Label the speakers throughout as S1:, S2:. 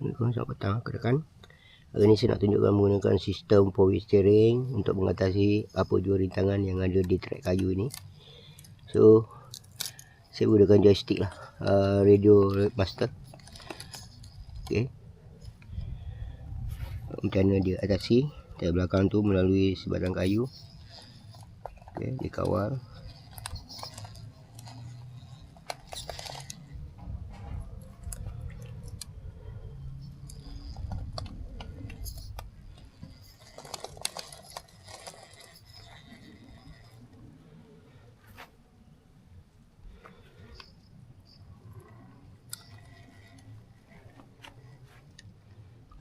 S1: Assalamualaikum, selamat petang rekan-rekan. Hari ini saya nak tunjukkan menggunakan sistem power steering untuk mengatasi apa jua rintangan yang ada di trek kayu ini. So, saya gunakan joystick lah, radio master. Okay. Macam mana dia atasi dari belakang tu melalui sebatang kayu. Okay, dikawal.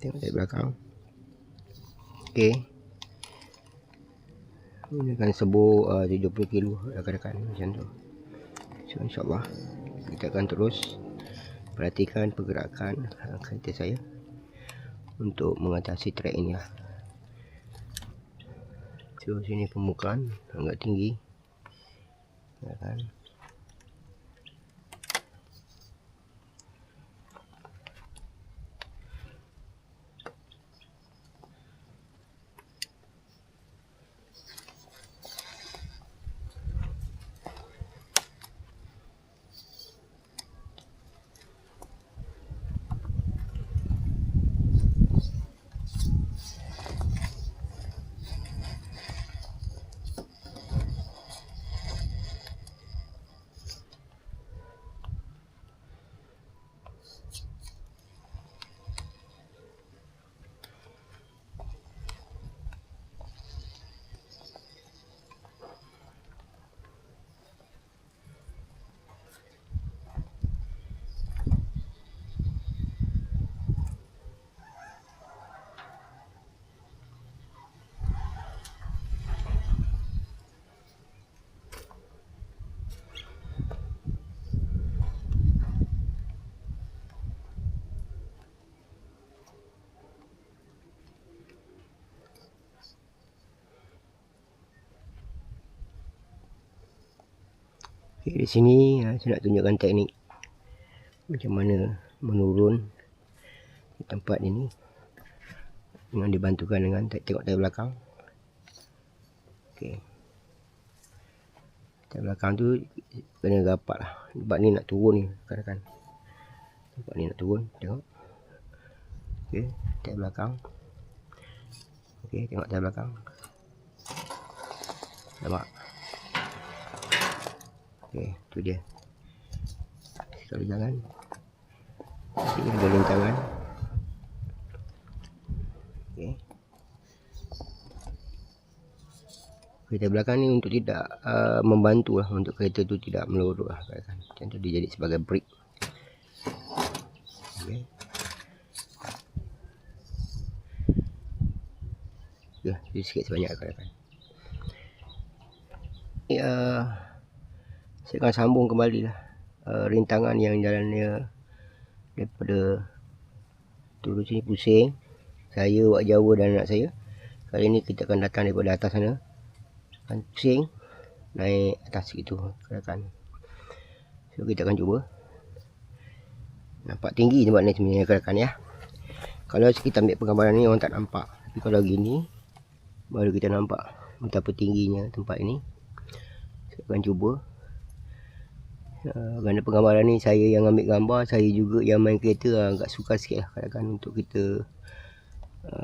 S1: Tengok dari belakang. Okey. Gunakan sebur 70 kilo rekan-rekan macam tu. So insya-Allah kita akan terus perhatikan pergerakan kereta saya untuk mengatasi trek ini lah. So sini permukaan agak tinggi. Ya kan? Okay, di sini saya nak tunjukkan teknik macam mana menurun di tempat ini dengan dibantukan dengan tengok dari belakang. Okey. Dari belakang tu kena rapat lah. Sebab ni nak turun ni kan. Tempat ni nak turun, tengok. Okey, dari belakang. Okey, tengok dari belakang. Nampak? Okey, tu dia. Kalau jangan ini ada rintangan. Okey. Kereta belakang ni untuk tidak membantu lah untuk kereta tu tidak melorot lah kan. Macam tu dia jadi sebagai brake. Okey. Ya, sikit sebanyak kan. Saya akan sambung kembali lah rintangan yang jalannya daripada turun sini pusing. Saya, Wak Jawa dan anak saya. Kali ni kita akan datang daripada atas sana. Akan pusing naik atas situ kan. So kita akan cuba. Nampak tinggi tempat ni sebenarnya kan ya. Kalau kita ambil penggambaran ni orang tak nampak. Tapi kalau gini baru kita nampak betapa tingginya tempat ini. Saya akan cuba. Kerana penggambaran ni saya yang ambil gambar, saya juga yang main kereta, agak sukar sikit lah kadang-kadang untuk kita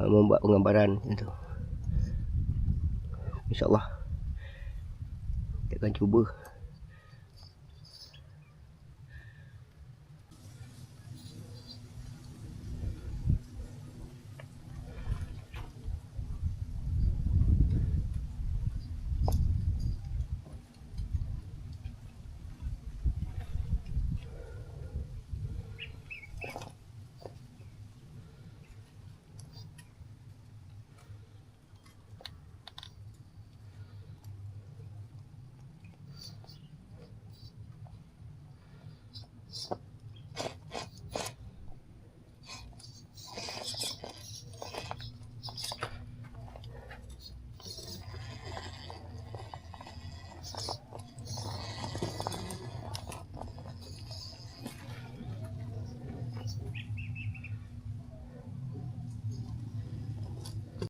S1: membuat penggambaran macam tu. InsyaAllah kita akan cuba.